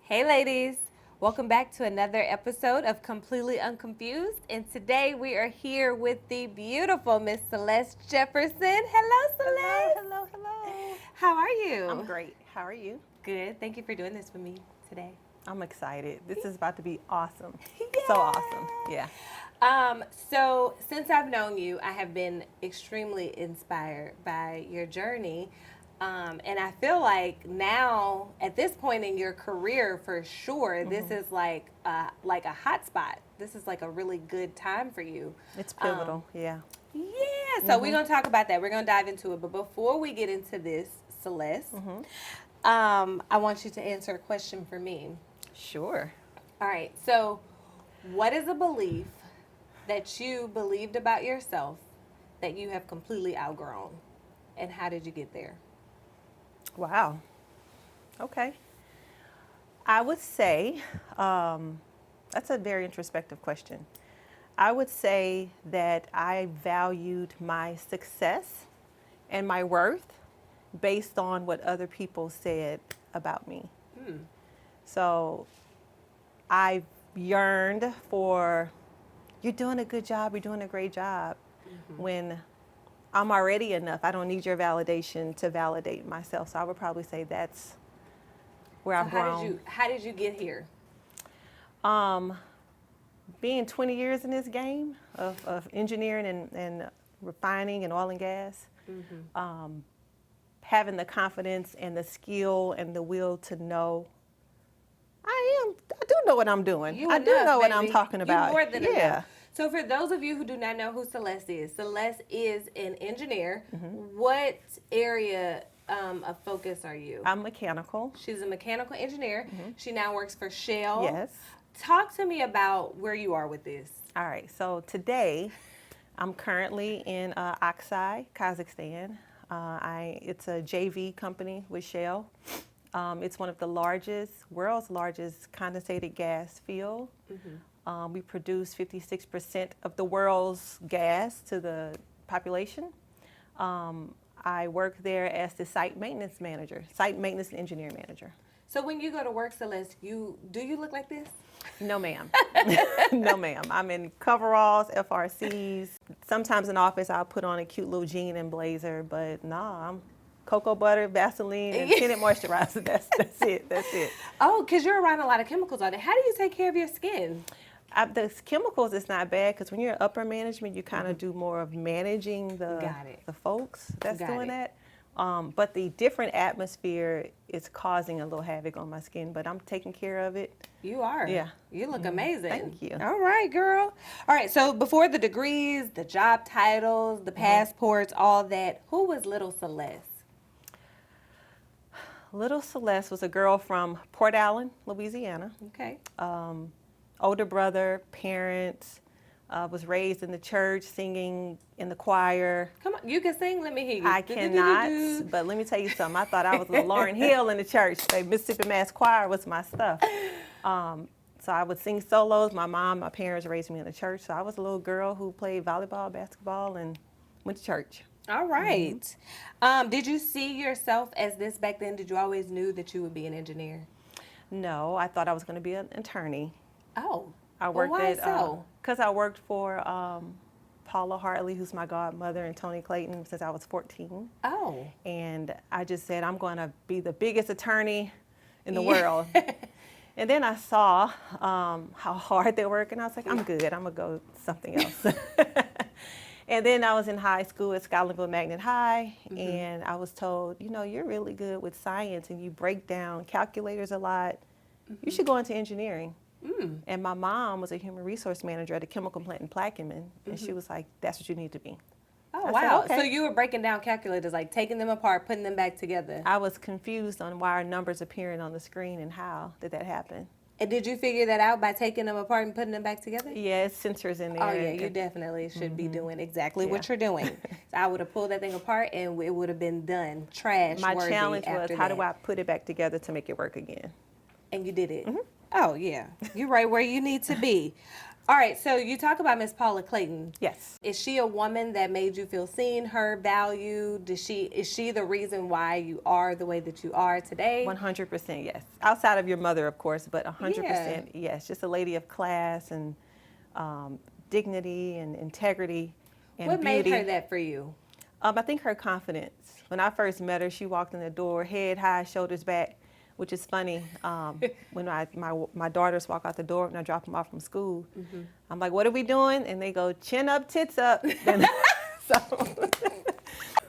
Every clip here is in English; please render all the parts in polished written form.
Hey ladies, welcome back to another episode of Completely Unconfused. And today we are here with the beautiful Miss Celeste Jefferson. Hello, Celeste. Hello, hello. How are you? I'm great. How are you? Good. Thank you for doing this with me today. I'm excited. This is about to be awesome. So awesome. Yeah. So since I've known you, I have been extremely inspired by your journey. And I feel like now, at this point in your career, for sure, this is like a hot spot. This is like a really good time for you. It's pivotal. Yeah. Yeah, so we're going to talk about that. We're going to dive into it. But before we get into this, Celeste, I want you to answer a question for me. Sure. All right, so what is a belief that you believed about yourself that you have completely outgrown? And how did you get there? Wow. Okay. I would say that's a very introspective question. I would say that I valued my success and my worth based on what other people said about me. So I yearned for, you're doing a good job, you're doing a great job, when I'm already enough. I don't need your validation to validate myself. So I would probably say that's where I've grown. How did you get here? Being 20 years in this game of engineering and refining and oil and gas, having the confidence and the skill and the will to know I do know what I'm doing. I do know what I'm talking about. You're more than enough. So for those of you who do not know who Celeste is an engineer. What area of focus are you? I'm mechanical. She's a mechanical engineer. She now works for Shell. Yes. Talk to me about where you are with this. All right. So today, I'm currently in Aksai, Kazakhstan. It's a JV company with Shell. It's one of the world's largest condensated gas field. We produce 56% of the world's gas to the population. I work there as the site maintenance and engineer manager. So when you go to work, Celeste, do you look like this? No, ma'am. No, ma'am. I'm in coveralls, FRCs. Sometimes in office, I'll put on a cute little jean and blazer, but I'm cocoa butter, Vaseline, and tinted moisturizer. That's it. That's it. Oh, because you're around a lot of chemicals all day. How do you take care of your skin? The chemicals is not bad because when you're upper management, you kind of do more of managing the folks that's doing that. But the different atmosphere is causing a little havoc on my skin, but I'm taking care of it. You are. Yeah. You look amazing. Thank you. All right, girl. All right, so before the degrees, the job titles, the passports, all that, who was little Celeste? Little Celeste was a girl from Port Allen, Louisiana. Okay. Older brother, parents, was raised in the church, singing in the choir. Come on, you can sing. Let me hear you. I cannot, but let me tell you something. I thought I was a Lauryn Hill in the church. Mississippi Mass Choir was my stuff. So I would sing solos. My parents raised me in the church. So I was a little girl who played volleyball, basketball, and went to church. All right. Did you see yourself as this back then? Did you always knew that you would be an engineer? No, I thought I was going to be an attorney. Oh. I worked why so? Because I worked for Paula Hartley, who's my godmother, and Tony Clayton since I was 14. Oh. And I just said, I'm going to be the biggest attorney in the world. And then I saw how hard they work, and I was like, I'm good. I'm going to go something else. And then I was in high school at Scotlandville Magnet High, and I was told, you're really good with science, and you break down calculators a lot. You should go into engineering. And my mom was a human resource manager at a chemical plant in Plaquemine, and she was like, that's what you need to be. Oh, wow. Said, okay. So you were breaking down calculators, like taking them apart, putting them back together. I was confused on why are numbers appearing on the screen and how did that happen. And did you figure that out by taking them apart and putting them back together? Yeah, it's sensors in there. Oh, yeah, you definitely should be doing exactly what you're doing. So I would have pulled that thing apart and it would have been done, trash My worthy. challenge was, how do I put it back together to make it work again? And you did it. Oh, yeah. You're right where you need to be. All right, so you talk about Miss Paula Clayton. Yes. Is she a woman that made you feel seen, heard, valued? Is she the reason why you are the way that you are today? 100% yes. Outside of your mother, of course, but 100% Yeah. yes. Just a lady of class and dignity and integrity and What made beauty. her that for you? I think her confidence. When I first met her, she walked in the door, head high, shoulders back, which is funny. When my daughters walk out the door and I drop them off from school, I'm like, "What are we doing?" And they go, "Chin up, tits up." And so,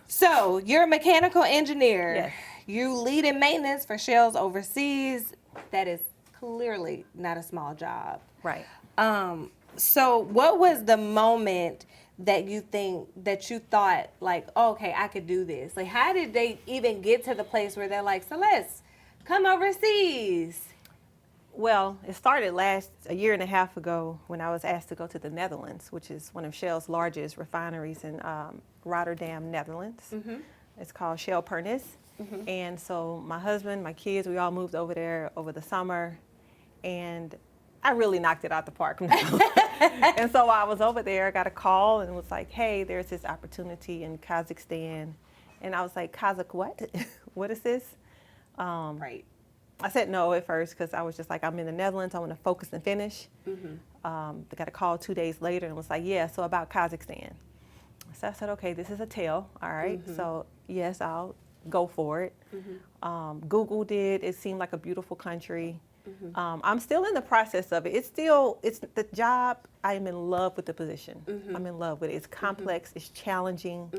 So you're a mechanical engineer. Yes. You lead in maintenance for shells overseas. That is clearly not a small job. right. So what was the moment that you thought like, oh, okay, I could do this? Like, how did they even get to the place where they're like, Celeste, come overseas? Well, it started a year and a half ago when I was asked to go to the Netherlands, which is one of Shell's largest refineries in Rotterdam, Netherlands. It's called Shell Pernis. And so my husband, my kids, we all moved over there over the summer, and I really knocked it out the park. And so while I was over there, I got a call and it was like, "Hey, there's this opportunity in Kazakhstan." And I was like, "Kazakh what? What is this?" Right. I said no at first because I was just like, I'm in the Netherlands, I want to focus and finish. They got a call 2 days later and was like, "Yeah, so about Kazakhstan." So I said, "Okay, this is a tale, all right." So yes, I'll go for it. Googled it. It seemed like a beautiful country. I'm still in the process of it. It's the job. I am in love with the position. I'm in love with it. It's complex. It's challenging.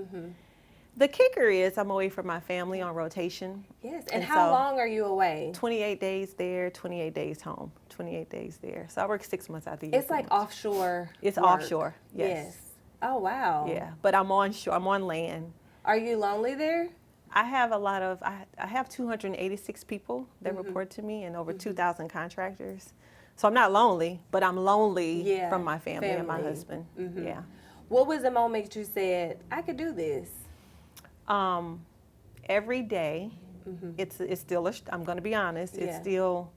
The kicker is I'm away from my family on rotation. Yes. And how long are you away? 28 days there, 28 days home, 28 days there. So I work 6 months out of the year. It's like offshore. It's work. offshore. Yes. Oh, wow. Yeah, but I'm on shore. I'm on land. Are you lonely there? I have I have 286 people that report to me and over 2,000 contractors. So I'm not lonely, but I'm lonely from my family and my husband. Yeah. What was the moment you said, I could do this? Every day, it's still, I'm going to be honest, it's Yeah. still,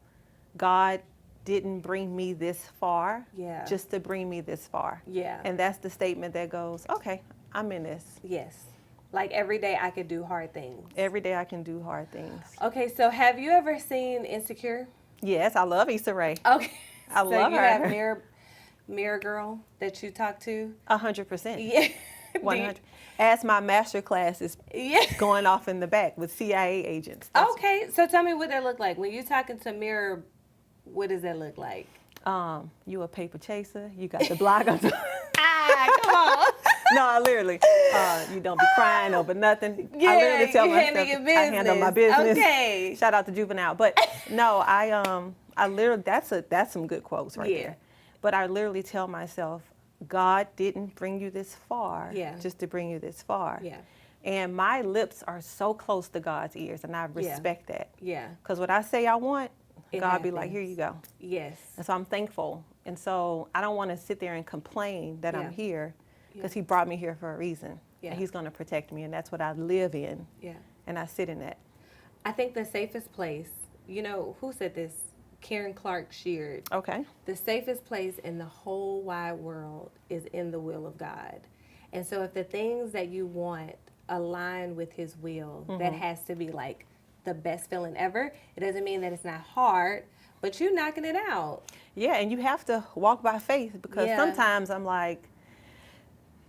God didn't bring me this far Yeah. just to bring me this far. Yeah. And that's the statement that goes, okay, I'm in this. Yes. Like every day I could do hard things. Every day I can do hard things. Okay, so have you ever seen Insecure? Yes, I love Issa Rae. Okay. I love you her. have Mirror Girl that you talk to? 100%. Yeah. 100. As my master class is Yeah. going off in the back with CIA agents. Okay, so tell me what that look like. When you're talking to Mirror, what does that look like? You a paper chaser. You got the block on. Come on. No, I literally. You don't be crying over nothing. Yeah, I literally tell you myself handle your I handle my business. business. Okay. Shout out to Juvenile. But no, I literally that's some good quotes right Yeah. there. But I literally tell myself, God didn't bring you this far just to bring you this far. Yeah. And my lips are so close to God's ears, and I respect that. Yeah. Because what I say I want, It God be like, happens. here you go. Yes. And so I'm thankful. And so I don't want to sit there and complain that Yeah. I'm here because Yeah. He brought me here for a reason. Yeah. And He's going to protect me. And that's what I live in. Yeah. And I sit in that. I think the safest place, you know, who said this? Karen Clark Sheard. Okay. The safest place in the whole wide world is in the will of God. And so if the things that you want align with His will, that has to be like the best feeling ever. It doesn't mean that it's not hard, but you're knocking it out. Yeah. And you have to walk by faith because Yeah. sometimes I'm like,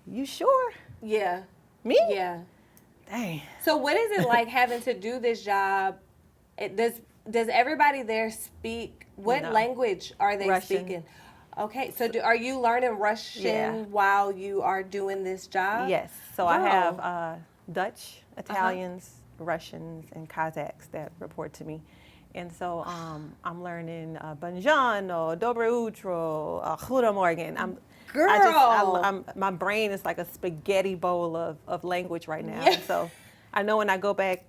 you sure? Yeah. Me? Yeah. Dang. So what is it like having to do this job? Does everybody there speak? What No. language are they Russian. speaking? Okay, so are you learning Russian Yeah. while you are doing this job? Yes. So I Wow. have Dutch, Italians, Russians, and Kazakhs that report to me. And so I'm learning Buongiorno, Dobre Utro, Goedemorgen. Girl. My brain is like a spaghetti bowl of language right now. Yeah. And so I know when I go back,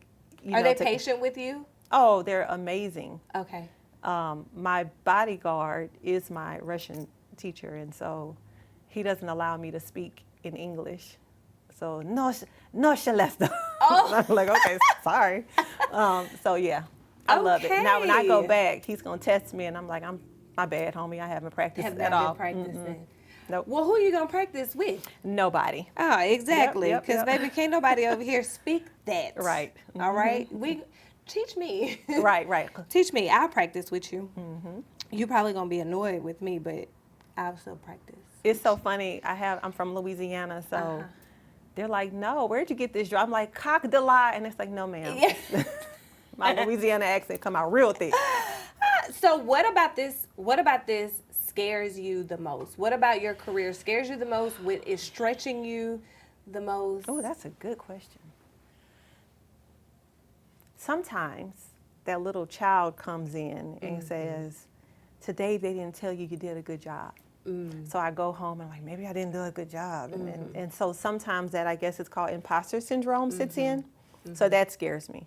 Are they patient with you? Oh, they're amazing. Okay. My bodyguard is my Russian teacher, and so he doesn't allow me to speak in English. So no, Celeste. Oh. I'm like, okay, sorry. So yeah, I love it. Now when I go Okay. back, he's gonna test me, and I'm like, I'm My bad, homie. I haven't practiced Have at not all. been practicing. Nope. Well, who are you gonna practice with? Nobody. Oh, exactly. Yep, Because yep. baby, can't nobody over here speak that. Right. All right. We teach me. Right, right. Teach me. I'll practice with you. You probably gonna be annoyed with me, but I'll still practice. It's so funny. I'm from Louisiana, so they're like, no, where'd you get this drum? I'm like, coq de la, and it's like, no, ma'am. Yeah. My Louisiana accent come out real thick. So what about this? What about this scares you the most? What about your career scares you the most? What is stretching you the most? Oh, that's a good question. Sometimes that little child comes in and says, today they didn't tell you did a good job. So I go home and I'm like, maybe I didn't do a good job. And so sometimes that, I guess it's called imposter syndrome, sits in. So that scares me.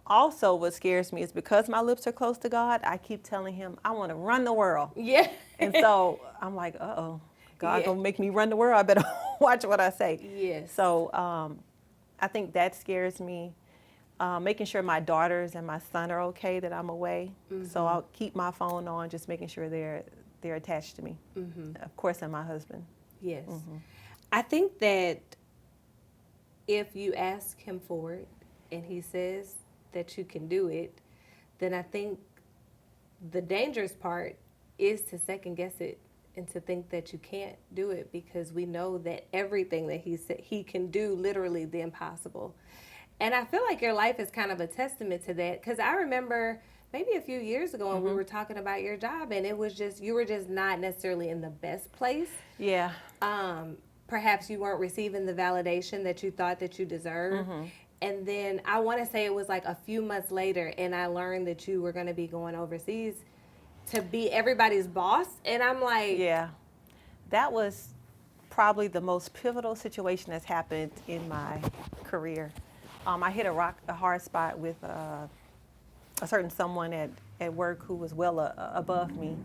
Also, what scares me is because my lips are close to God, I keep telling him, I want to run the world. Yeah. And so I'm like, uh-oh, God Yeah. gonna make me run the world. I better watch what I say. Yes. So I think that scares me. Making sure my daughters and my son are okay, that I'm away. So I'll keep my phone on, just making sure they're attached to me. Of course, and my husband. Yes. I think that if you ask him for it and he says that you can do it, then I think the dangerous part is to second guess it and to think that you can't do it, because we know that everything that he said he can do, literally the impossible. And I feel like your life is kind of a testament to that, because I remember maybe a few years ago when we were talking about your job, and it was just, you were just not necessarily in the best place. Yeah. Perhaps you weren't receiving the validation that you thought that you deserved. And then I want to say it was like a few months later, and I learned that you were going to be going overseas to be everybody's boss. And I'm like, Yeah. That was probably the most pivotal situation that's happened in my career. I hit a hard spot with a certain someone at work who was well above me.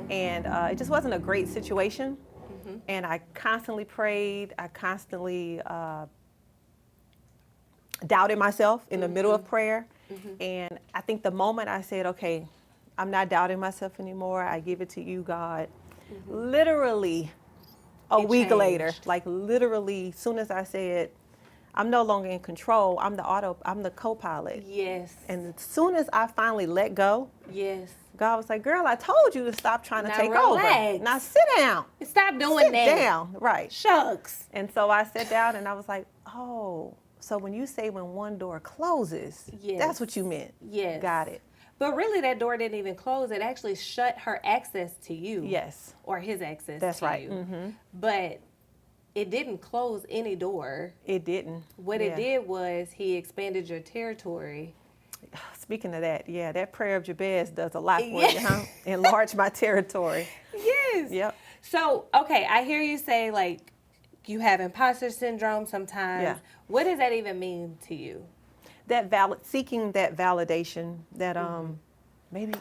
And it just wasn't a great situation. And I constantly prayed. I constantly doubted myself in the middle of prayer. And I think the moment I said, okay, I'm not doubting myself anymore, I give it to you, God, literally a week later, like literally, soon as I said, I'm no longer in control, I'm the co-pilot. yes. And as soon as I finally let go, Yes. God was like, girl, I told you to stop trying to Now take relax. over. Now sit down. Stop doing Sit that. down. Right. Shucks. And so I sat down and I was like, oh, so when you say when one door closes, Yes. that's what you meant. Yes. Got it. But really, that door didn't even close. It actually shut her access to you. Yes. Or his access That's to right. you. But it didn't close any door. It didn't. What it did was he expanded your territory. Speaking of that, yeah, that prayer of Jabez does a lot for you, huh? Enlarge my territory. Yes. Yep. So, okay, I hear you say, like, you have imposter syndrome sometimes. Yeah. What does that even mean to you? That seeking that validation that maybe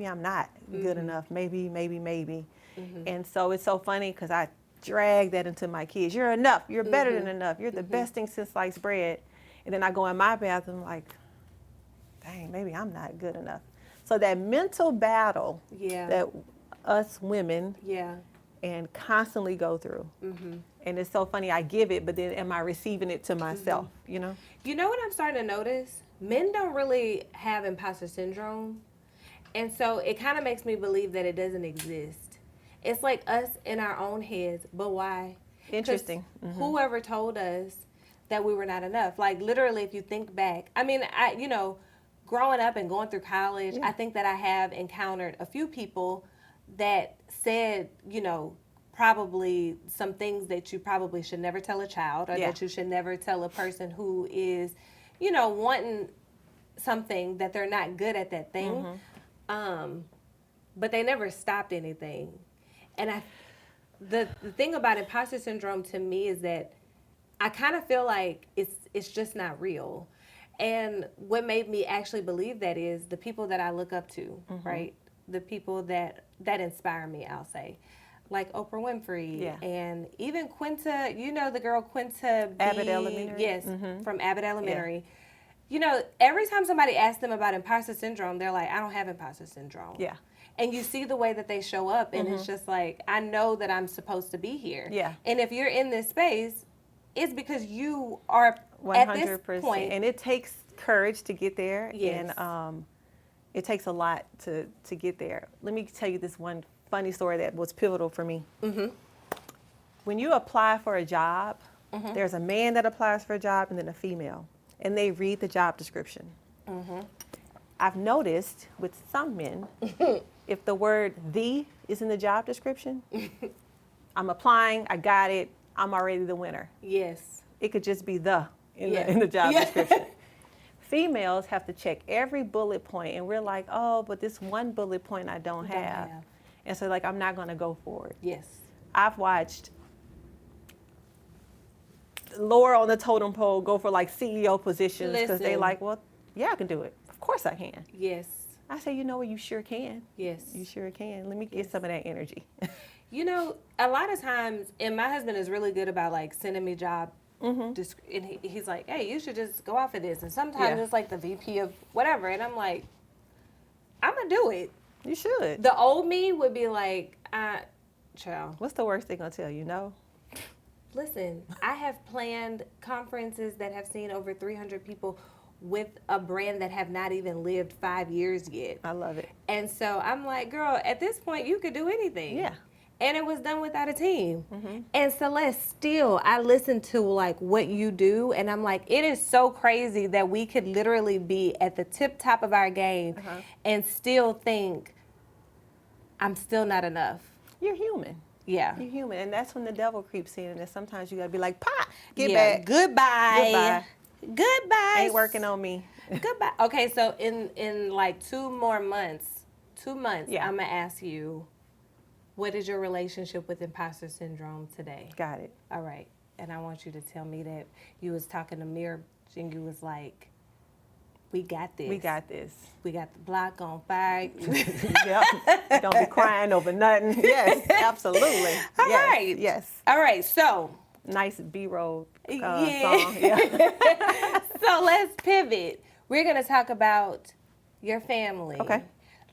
I'm not good enough. Maybe. And so it's so funny because I drag that into my kids. You're enough. You're better than enough. You're the best thing since sliced bread. And then I go in my bathroom like, dang, maybe I'm not good enough. So that mental battle that us women and constantly go through. And it's so funny, I give it, but then am I receiving it to myself, you know? You know what I'm starting to notice? Men don't really have imposter syndrome. And so it kind of makes me believe that it doesn't exist. It's like us in our own heads, but why? Interesting. Whoever told us that we were not enough. Like literally, if you think back, I mean, growing up and going through college, I think that I have encountered a few people that said, probably some things that you probably should never tell a child, or that you should never tell a person who is, wanting something that they're not good at that thing. But they never stopped anything. And the thing about imposter syndrome to me is that I kind of feel like it's just not real. And what made me actually believe that is the people that I look up to, right? The people that inspire me, I'll say. Like Oprah Winfrey and even Quinta, the girl Quinta Abbott Elementary. Yes, from Abbott Elementary. every time somebody asks them about imposter syndrome, they're like, I don't have imposter syndrome. Yeah. And you see the way that they show up, and it's just like, I know that I'm supposed to be here. Yeah. And if you're in this space, it's because you are 100%. at this point. And it takes courage to get there. Yes. And it takes a lot to get there. Let me tell you this one funny story that was pivotal for me. Mm-hmm. When you apply for a job, there's a man that applies for a job and then a female, and they read the job description. Mm-hmm. I've noticed with some men, if the word "the" is in the job description, I'm applying, I got it, I'm already the winner. Yes. It could just be "the" in the job description. Females have to check every bullet point, and we're like, oh, but this one bullet point I don't have. And so, like, I'm not going to go for it. Yes. I've watched lower on the totem pole go for, like, CEO positions because they like, well, yeah, I can do it. Of course I can. Yes. I say, you know what, you sure can. Yes. You sure can. Let me get some of that energy. A lot of times, and my husband is really good about, like, sending me job. And he's like, hey, you should just go out for this. And sometimes it's like the VP of whatever. And I'm like, I'm going to do it. You should. The old me would be like, child. What's the worst they're going to tell you? No? Listen, I have planned conferences that have seen over 300 people with a brand that have not even lived 5 years yet. I love it. And so I'm like, girl, at this point, you could do anything. Yeah. And it was done without a team. And Celeste, still, I listen to like what you do, and I'm like, it is so crazy that we could literally be at the tip top of our game and still think, I'm still not enough. You're human. Yeah. You're human. And that's when the devil creeps in, and sometimes you got to be like, pop, get back. Goodbye. Goodbye. Ain't working on me. Goodbye. Okay, so in like 2 months, I'm going to ask you, what is your relationship with imposter syndrome today? Got it. All right. And I want you to tell me that you was talking to Mir and you was like, we got this. We got this. We got the block on fire. Yep. Don't be crying over nothing. Yes, absolutely. All right. Yes. All right. So. Nice B-roll song. Yeah. So let's pivot. We're going to talk about your family. Okay.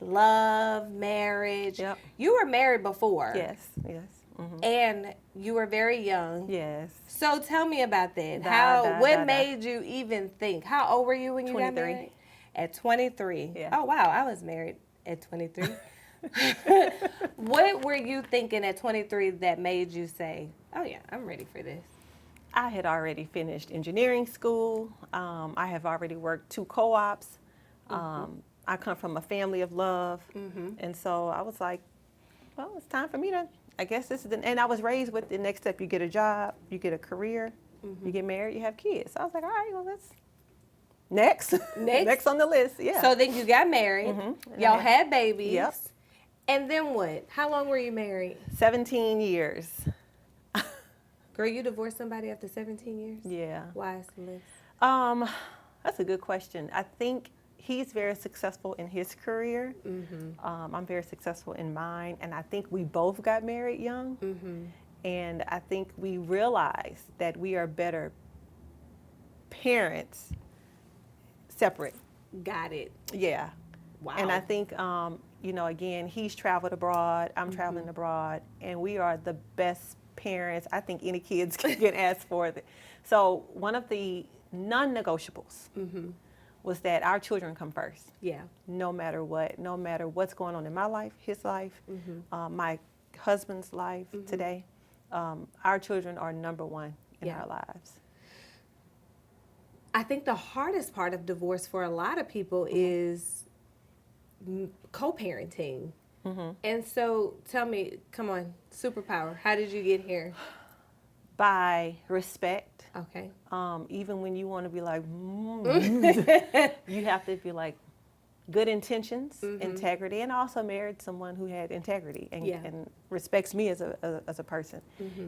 Love, marriage. Yep. You were married before. Yes, yes. Mm-hmm. And you were very young. Yes. So tell me about that. What made you even think? How old were you when you 23. got married? At 23. Yeah. Oh, wow. I was married at 23. What were you thinking at 23 that made you say, oh, yeah, I'm ready for this? I had already finished engineering school. I have already worked 2 co-ops. I come from a family of love. And so I was like, well, it's time for me to, I guess this is, and I was raised with the next step. You get a job, you get a career, you get married, you have kids. So I was like, all right, well, let's, next on the list. Yeah. So then you got married. Y'all had babies. Yep. And then what? How long were you married? 17 years. Girl, you divorced somebody after 17 years? Yeah. Why, Celeste? That's a good question. I think he's very successful in his career. I'm very successful in mine. And I think we both got married young. And I think we realized that we are better parents separate. Got it. Yeah. Wow. And I think, again, he's traveled abroad, I'm traveling abroad, and we are the best parents I think any kids can ask for. So one of the non-negotiables was that our children come first. Yeah. No matter what, no matter what's going on in my life, his life, my husband's life today, our children are number one in our lives. I think the hardest part of divorce for a lot of people is co-parenting. And so tell me, come on, superpower, how did you get here? By respect. Okay. Even when you want to be like, you have to be like, good intentions, integrity, and I also married someone who had integrity and respects me as a person.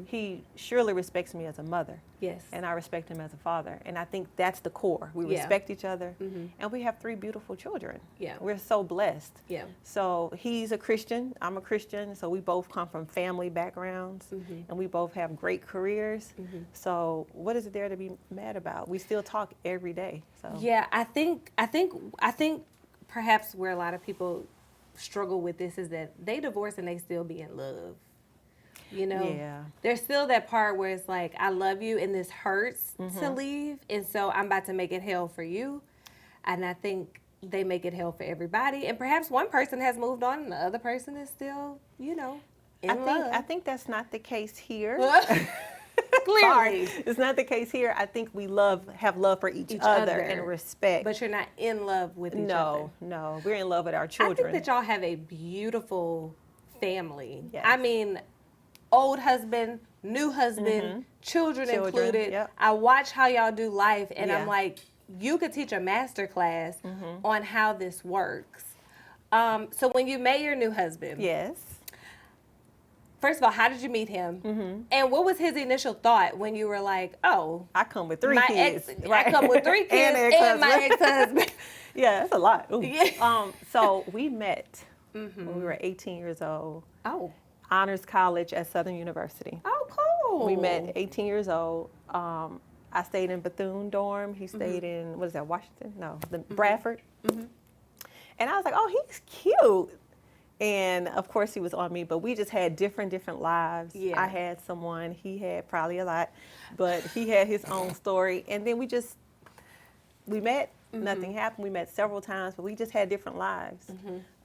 He surely respects me as a mother. Yes. And I respect him as a father. And I think that's the core. We respect each other, and we have 3 beautiful children. Yeah. We're so blessed. Yeah. So he's a Christian, I'm a Christian, so we both come from family backgrounds, and we both have great careers. So what is it there to be mad about? We still talk every day. So yeah, I think perhaps where a lot of people struggle with this is that they divorce and they still be in love. You know, there's still that part where it's like, I love you and this hurts to leave, and so I'm about to make it hell for you. And I think they make it hell for everybody. And perhaps one person has moved on and the other person is still, in love. I think that's not the case here. Clearly. Sorry, it's not the case here. I think we have love for each other and respect. But you're not in love with each other. No, we're in love with our children. I think that y'all have a beautiful family. Yes. I mean, old husband, new husband, children included. Yep. I watch how y'all do life, and I'm like, you could teach a master class on how this works. So when you met your new husband, yes. First of all, how did you meet him? And what was his initial thought when you were like, oh, I come with 3 kids. I come with 3 kids and my ex-husband. Yeah, that's a lot. Yeah. So we met when we were 18 years old. Oh. Honors College at Southern University. Oh, cool. We met 18 years old. I stayed in Bethune dorm. He stayed in, what is that, Washington? No, Bradford. And I was like, oh, he's cute. And of course he was on me, but we just had different lives. Yeah. I had someone, he had probably a lot, but he had his own story. And then we met, nothing happened. We met several times, but we just had different lives.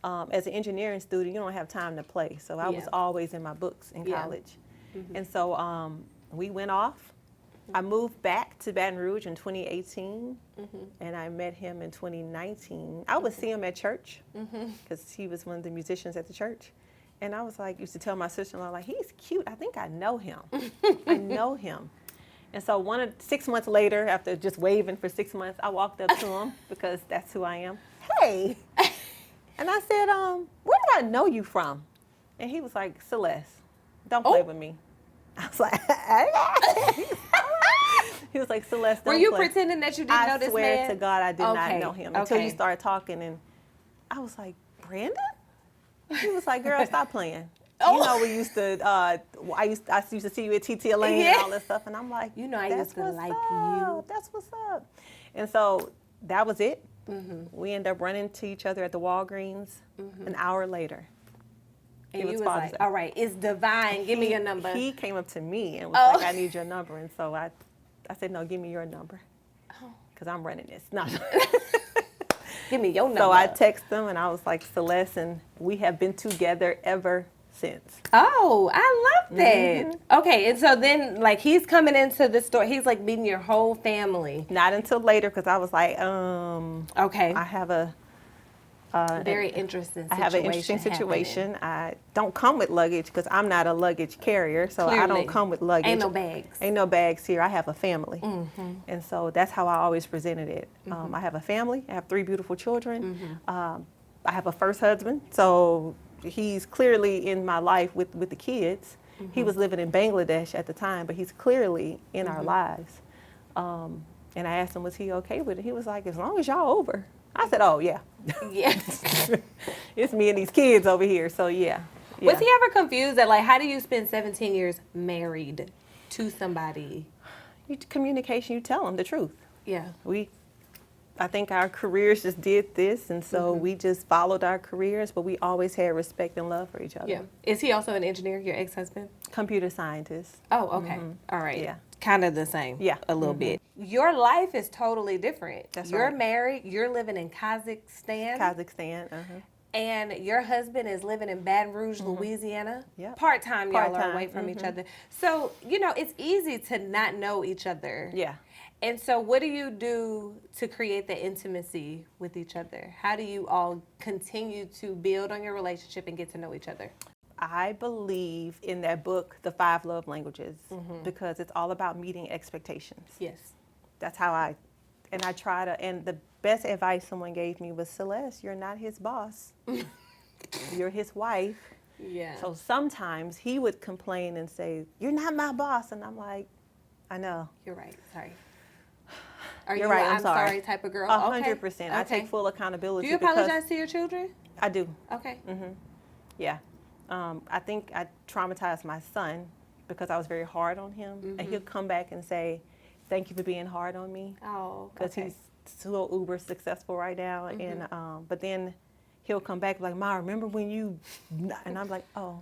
As an engineering student, you don't have time to play. So I was always in my books in college. And so we went off. I moved back to Baton Rouge in 2018, and I met him in 2019. I would see him at church because he was one of the musicians at the church. And I was like, used to tell my sister-in-law, like, he's cute. I think I know him. I know him. And so 6 months later, after just waving for 6 months, I walked up to him because that's who I am. Hey. And I said, where do I know you from? And he was like, Celeste, don't play with me. I was like, he was like, Celeste, don't Were you play. Pretending that you didn't know this man? I swear to God, I did not know him until you started talking. And I was like, Brandon? He was like, girl, stop playing. You know, we used to, I used to see you at TTLA and all that stuff. And I'm like, I used to like you. That's what's up. And so that was it. We ended up running to each other at the Walgreens an hour later. And you was like, all right, it's divine. Give me your number. He came up to me and was like, I need your number. And so I said, no, give me your number. Because I'm running this. No. Give me your number. So I texted him and I was like, Celeste, and we have been together ever since. Oh, I love that. Okay, and so then, like, he's coming into the store. He's, like, meeting your whole family. Not until later, because I was like, okay. I have a very interesting situation. I have an interesting situation. Happening. I don't come with luggage because I'm not a luggage carrier, so Clearly. I don't come with luggage. Ain't no bags. Ain't no bags here. I have a family. And so that's how I always presented it. I have a family. I have 3 beautiful children. I have a first husband, so he's clearly in my life with the kids. He was living in Bangladesh at the time, but he's clearly in our lives. And I asked him, was he okay with it? He was like, as long as y'all over. I said, oh, yeah. Yeah. It's me and these kids over here, so yeah. Was he ever confused that, like, how do you spend 17 years married to somebody? Communication, you tell them the truth. Yeah. I think our careers just did this, and so we just followed our careers, but we always had respect and love for each other. Yeah. Is he also an engineer, your ex-husband? Computer scientist. Oh, okay. All right. Yeah. Kind of the same. Yeah. A little bit. Your life is totally different. That's You're right. married. You're living in Kazakhstan. And your husband is living in Baton Rouge, Louisiana. Yep. Part-time, y'all are Part-time. away from each other. So, it's easy to not know each other. Yeah. And so what do you do to create the intimacy with each other? How do you all continue to build on your relationship and get to know each other? I believe in that book, The 5 Love Languages, because it's all about meeting expectations. Yes. That's how I and I try to, and the best advice someone gave me was, Celeste, you're not his boss. You're his wife. Yeah. So sometimes he would complain and say, you're not my boss. And I'm like, I know. You're right. Sorry. Are You're you right. a I'm sorry. sorry type of girl? 100%. I Okay. take full accountability. Do you because apologize to your children? I do. Okay. Yeah. I think I traumatized my son because I was very hard on him. And he'll come back and say, thank you for being hard on me. Oh, Because okay. he's so uber successful right now. And but then he'll come back like, Ma, remember when you, and I'm like, oh,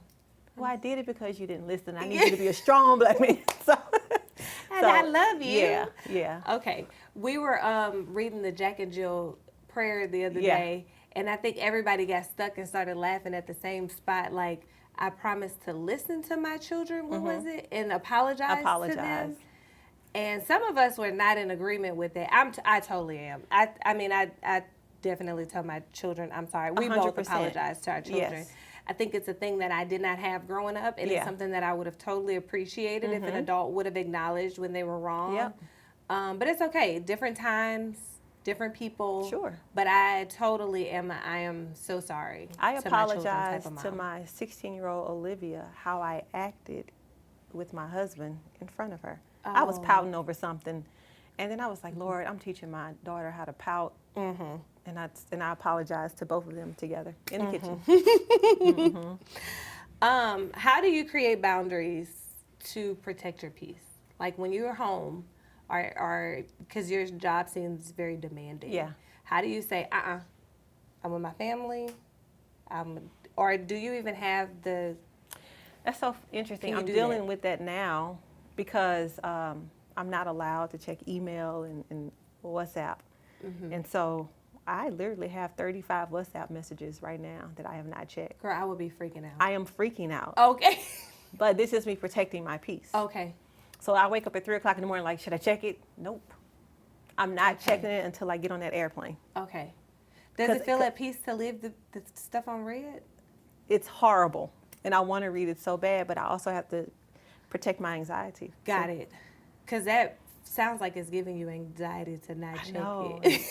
well, I did it because you didn't listen. I need you to be a strong black man. So, And I love you. Yeah, yeah. Okay. We were reading the Jack and Jill prayer the other Yeah. day, and I think everybody got stuck and started laughing at the same spot. Like, I promised to listen to my children, what was it? And apologize to them. And some of us were not in agreement with it. I totally am. I mean, I definitely tell my children, I'm sorry. We both 100%. apologize to our children. Yes. I think it's a thing that I did not have growing up, and it's something that I would have totally appreciated if an adult would have acknowledged when they were wrong. Yep. But it's okay. Different times, different people. Sure. But I totally am. I am so sorry. I to my children apologize type of to mom. my 16-year-old Olivia how I acted with my husband in front of her. I was Oh. pouting over something, and then I was like, Lord, I'm teaching my daughter how to pout. And I apologize to both of them together in the kitchen. How do you create boundaries to protect your peace? Like when you're home, or because your job seems very demanding. Yeah. How do you say, I'm with my family, or do you even have the? That's so interesting. Can you I'm do dealing that? with that now because I'm not allowed to check email and WhatsApp. And so I literally have 35 WhatsApp messages right now that I have not checked. Girl, I would be freaking out. I am freaking out. Okay. But this is me protecting my peace. Okay. So I wake up at 3 o'clock in the morning like, should I check it? Nope. I'm not Okay. checking it until I get on that airplane. Okay. Does it feel at peace to leave the stuff on red? It's horrible. And I want to read it so bad, but I also have to protect my anxiety. Got it. Because that sounds like it's giving you anxiety to not check know. it.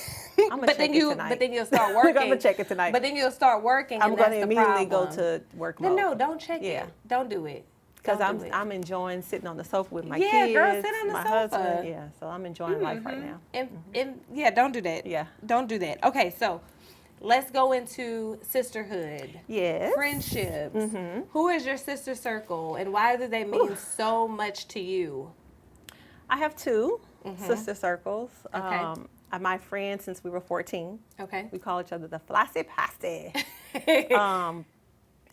I'm gonna check it tonight. But then you'll start working. I'm gonna check it tonight. But then you'll start working. I'm and going that's to the immediately go problem. to work Then mode. no, don't check Yeah. it. Don't do it. Because Don't do it. I'm enjoying sitting on the sofa with my Yeah, kids, girl, sit on the my sofa. husband. Yeah, so I'm enjoying life right now. And yeah, don't do that. Yeah. Don't do that. Okay, so let's go into sisterhood. Yes. Friendships. Who is your sister circle, and why do they mean so much to you? I have two sister circles. Okay. My friends since we were 14. Okay. We call each other the Flossy Posse.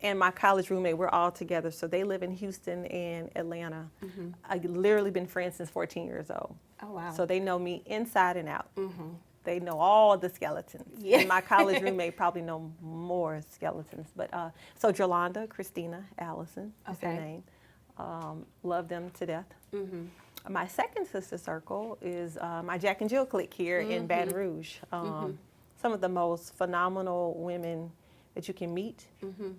And my college roommate, we're all together. So they live in Houston and Atlanta. I've literally been friends since 14 years old. Oh, wow. So they know me inside and out. They know all the skeletons. Yeah. And my college roommate probably know more skeletons. But so Jolanda, Christina, Allison is their Okay. name. Love them to death. My second sister circle is my Jack and Jill clique here in Baton Rouge. Some of the most phenomenal women that you can meet.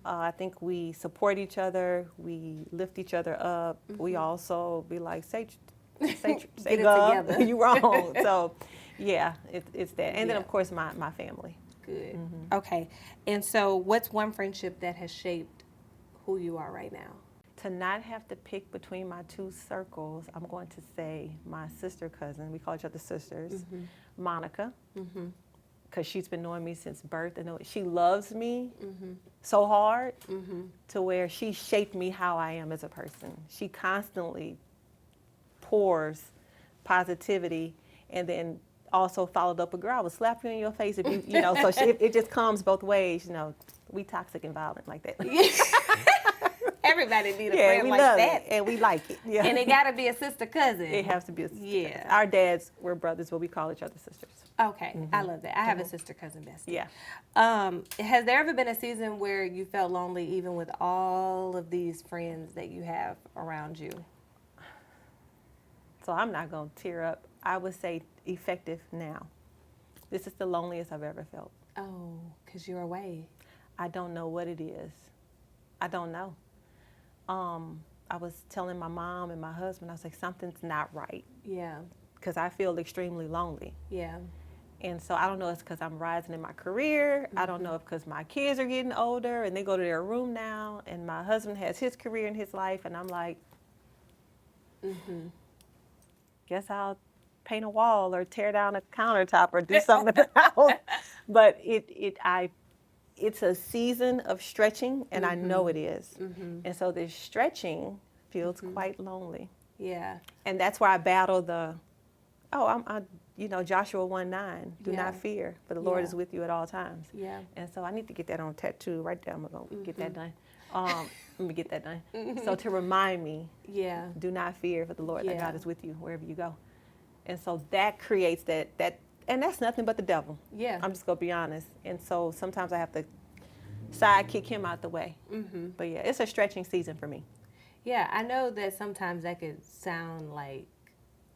I think we support each other. We lift each other up. We also be like, say Get it God, together. you wrong. So, yeah, it's that. And then, Yeah. of course, my family. Good. Okay. And so what's one friendship that has shaped who you are right now? To not have to pick between my two circles, I'm going to say my sister cousin. We call each other sisters, Monica, because she's been knowing me since birth. And she loves me so hard to where she shaped me how I am as a person. She constantly pours positivity and then also followed up with, girl, I would slap you in your face if you know, so it just comes both ways, you know. We toxic and violent like that. Everybody need a Yeah, friend we like love that. it and we like it. Yeah. And it got to be a sister cousin. It has to be a sister. Yeah. Our dads were brothers, but we call each other sisters. Okay. I love that. I have a sister cousin bestie. Yeah. Has there ever been a season where you felt lonely even with all of these friends that you have around you? So I'm not going to tear up. I would say effective now. This is the loneliest I've ever felt. Oh, because you're away. I don't know what it is. I don't know. I was telling my mom and my husband, I was like, something's not right. Yeah. because I feel extremely lonely. Yeah. And so I don't know if it's because I'm rising in my career. I don't know if because my kids are getting older and they go to their room now, and my husband has his career in his life, and I'm like, guess I'll paint a wall or tear down a countertop or do something at the house. But it's a season of stretching, and I know it is. And so this stretching feels quite lonely. Yeah. And that's where I battle Joshua 1:9, do Yeah. not fear, for the Lord Yeah. is with you at all times. Yeah. And so I need to get that on tattoo right there. I'm going to get that done. Let me get that done. So to remind me, Yeah. do not fear, for the Lord thy Yeah. God is with you wherever you go. And so that creates that, and that's nothing but the devil. Yeah. I'm just going to be honest. And so sometimes I have to sidekick him out the way. But yeah, it's a stretching season for me. Yeah, I know that sometimes that could sound like,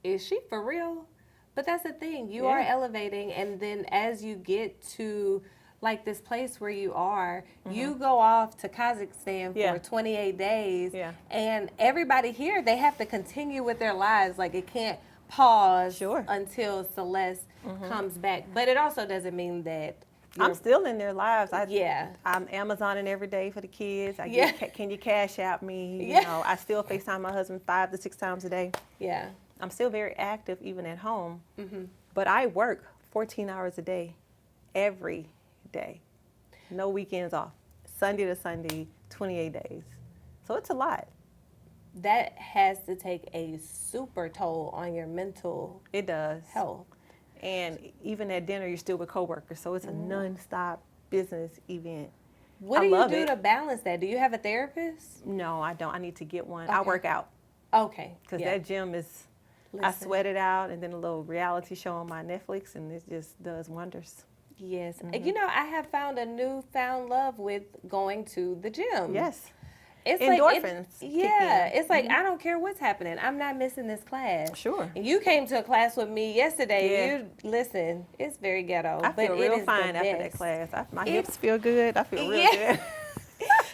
is she for real? But that's the thing. You are elevating, and then as you get to like this place where you are, you go off to Kazakhstan for 28 days, and everybody here, they have to continue with their lives. Like, it can't pause until Celeste comes back. But it also doesn't mean that I'm still in their lives. I'm Amazoning every day for the kids. Can you cash out me? You know, I still FaceTime my husband 5 to 6 times a day. Yeah. I'm still very active even at home. But I work 14 hours a day, every day. No weekends off. Sunday to Sunday, 28 days. So it's a lot. That has to take a super toll on your mental It does. health. And even at dinner, you're still with coworkers. So it's a nonstop business event. What do you do to balance that? Do you have a therapist? No, I don't. I need to get one. Okay. I work out. Okay. Because that gym is, I sweat it out, and then a little reality show on my Netflix, and it just does wonders. Yes. You know, I have found a newfound love with going to the gym. Yes. It's endorphins. It's like, I don't care what's happening. I'm not missing this class. Sure. And you came to a class with me yesterday. Listen, it's very ghetto. I feel real fine after that class. My hips feel good. I feel real good.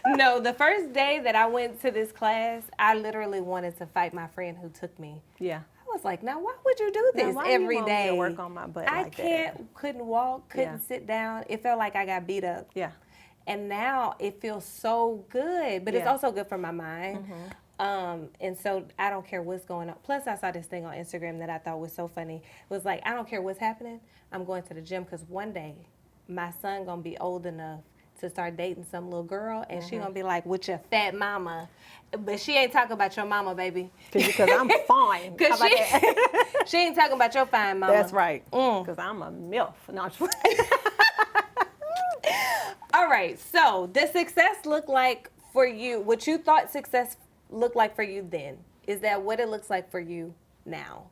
No, the first day that I went to this class, I literally wanted to fight my friend who took me. Yeah. I was like, now why would you do this every day? To work on my butt like that? Couldn't walk, couldn't sit down. It felt like I got beat up. Yeah. And now it feels so good, but it's also good for my mind. And so I don't care what's going on. Plus, I saw this thing on Instagram that I thought was so funny. It was like, I don't care what's happening. I'm going to the gym because one day my son going to be old enough to start dating some little girl, and she going to be like, with your fat mama. But she ain't talking about your mama, baby. Because I'm fine. How about that? She ain't talking about your fine mama. That's right. Because I'm a MILF. No, I'm just All right, so does success look like for you, what you thought success looked like for you then? Is that what it looks like for you now?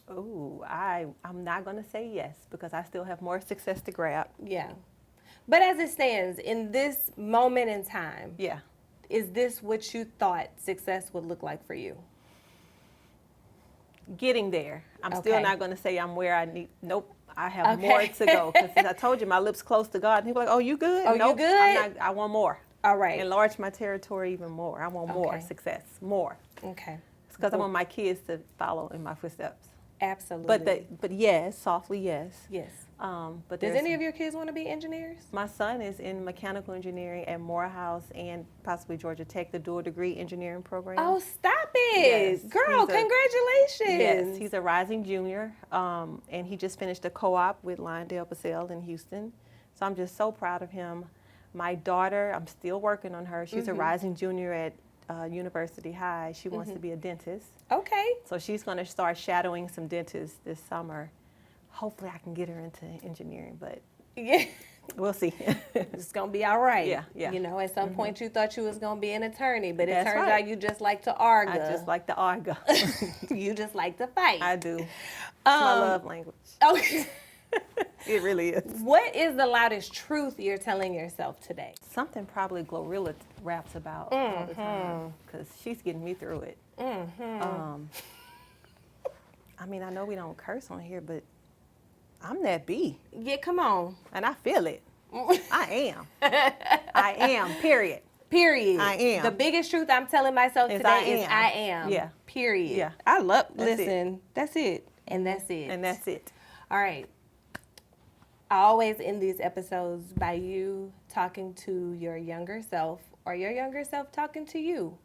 Oh, I'm not going to say yes, because I still have more success to grab. Yeah. But as it stands, in this moment in time, is this what you thought success would look like for you? Getting there. I'm still not going to say I'm where I need. Nope. I have more to go. Because I told you, my lips close to God. And people are like, oh, you good? Oh, nope, you good? I'm not, I want more. All right. Enlarge my territory even more. I want more success. More. Okay. It's because I want my kids to follow in my footsteps. Absolutely. But yes, softly yes. Yes. But does any of your kids want to be engineers? My son is in mechanical engineering at Morehouse and possibly Georgia Tech, the dual degree engineering program. Oh, stop it. Yes, girl, congratulations. Yes, he's a rising junior, and he just finished a co-op with Lyondale Basel in Houston. So I'm just so proud of him. My daughter, I'm still working on her. She's a rising junior at University High. She wants to be a dentist. Okay. So she's going to start shadowing some dentists this summer. Hopefully I can get her into engineering, but we'll see. It's going to be all right. Yeah. You know, at some point you thought you was going to be an attorney, but it That's turns out you just like to argue. I just like to argue. You just like to fight. I do. It's my love language. Okay. It really is. What is the loudest truth you're telling yourself today? Something probably Glorilla raps about all the time, because she's getting me through it. I mean, I know we don't curse on here, but I'm that bee. Yeah, come on. And I feel it. I am. I am, period. Period. I am. The biggest truth I'm telling myself today is I am. Yeah. Period. Yeah. I love, That's listen, that's it. And that's it. And that's it. All right. I always end these episodes by you talking to your younger self or your younger self talking to you.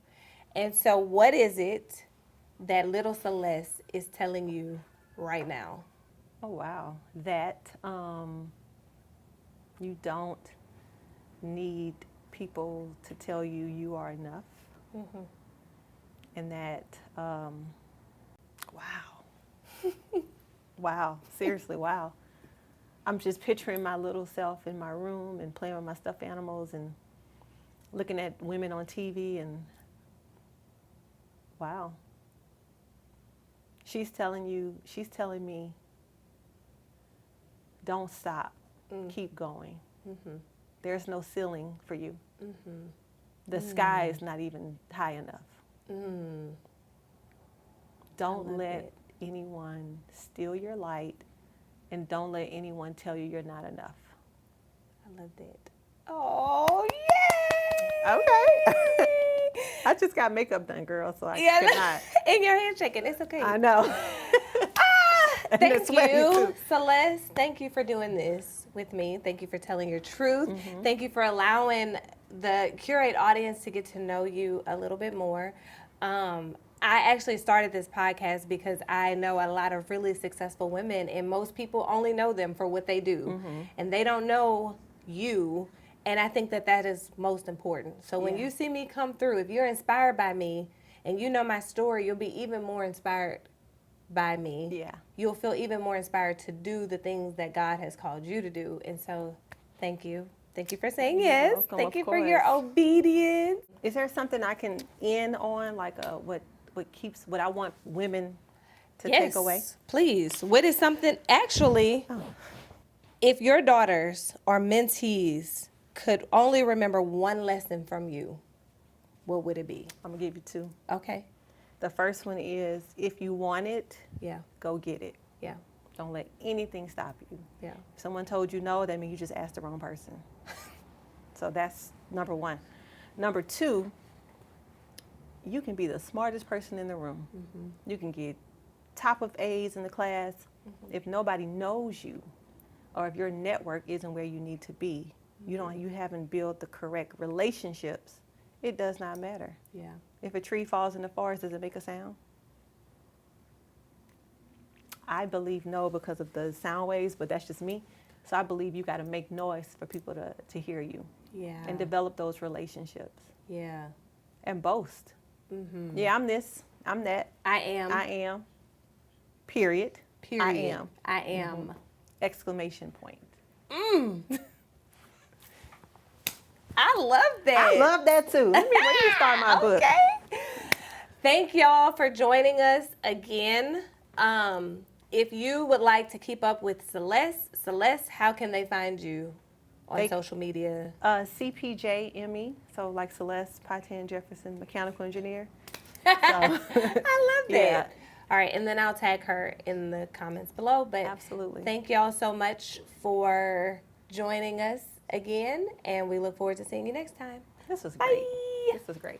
And so what is it that little Celeste is telling you right now? Oh, wow. That you don't need people to tell you you are enough. Mm-hmm. And that, wow. Wow. Seriously, wow. I'm just picturing my little self in my room and playing with my stuffed animals and looking at women on TV and wow. She's telling me, don't stop, keep going. Mm-hmm. There's no ceiling for you. Mm-hmm. The sky is not even high enough. Mm. Don't let anyone steal your light, and don't let anyone tell you you're not enough. I love that. Oh, yay! Okay. I just got makeup done, girl, so I cannot. And your hand shaking. It's okay. I know. Thank you, Celeste. Thank you for doing this with me. Thank you for telling your truth. Mm-hmm. Thank you for allowing the Curate audience to get to know you a little bit more. I actually started this podcast because I know a lot of really successful women, and most people only know them for what they do, and they don't know you. And I think that that is most important. So when you see me come through, if you're inspired by me and you know my story, you'll be even more inspired by me. Yeah. You'll feel even more inspired to do the things that God has called you to do. And so thank you. Thank you for saying yes. Welcome, thank you course. For your obedience. Is there something I can end on, like what I want women to take away? Yes, please. What is something, actually, if your daughters or mentees could only remember one lesson from you, what would it be? I'm going to give you two. Okay. The first one is, if you want it, go get it. Yeah. Don't let anything stop you. Yeah. If someone told you no, that means you just asked the wrong person. So that's number one. Number two, you can be the smartest person in the room. Mm-hmm. You can get top of A's in the class. Mm-hmm. If nobody knows you, or if your network isn't where you need to be, you haven't built the correct relationships, it does not matter. Yeah. If a tree falls in the forest, does it make a sound? I believe no, because of the sound waves, but that's just me. So I believe you got to make noise for people to hear you. Yeah. And develop those relationships. Yeah. And boast. Mm-hmm. Yeah, I'm this. I'm that. I am. I am. Period. Period. I am. I am. Mm-hmm. Exclamation point. I love that. I love that too. Let me start my book. Okay. Thank y'all for joining us again. If you would like to keep up with Celeste, how can they find you on social media? CPJME, so like Celeste Jefferson, mechanical engineer. So, I love that. Yeah. All right, and then I'll tag her in the comments below. But absolutely. Thank y'all so much for joining us again, and we look forward to seeing you next time. This was Bye. great. This was great.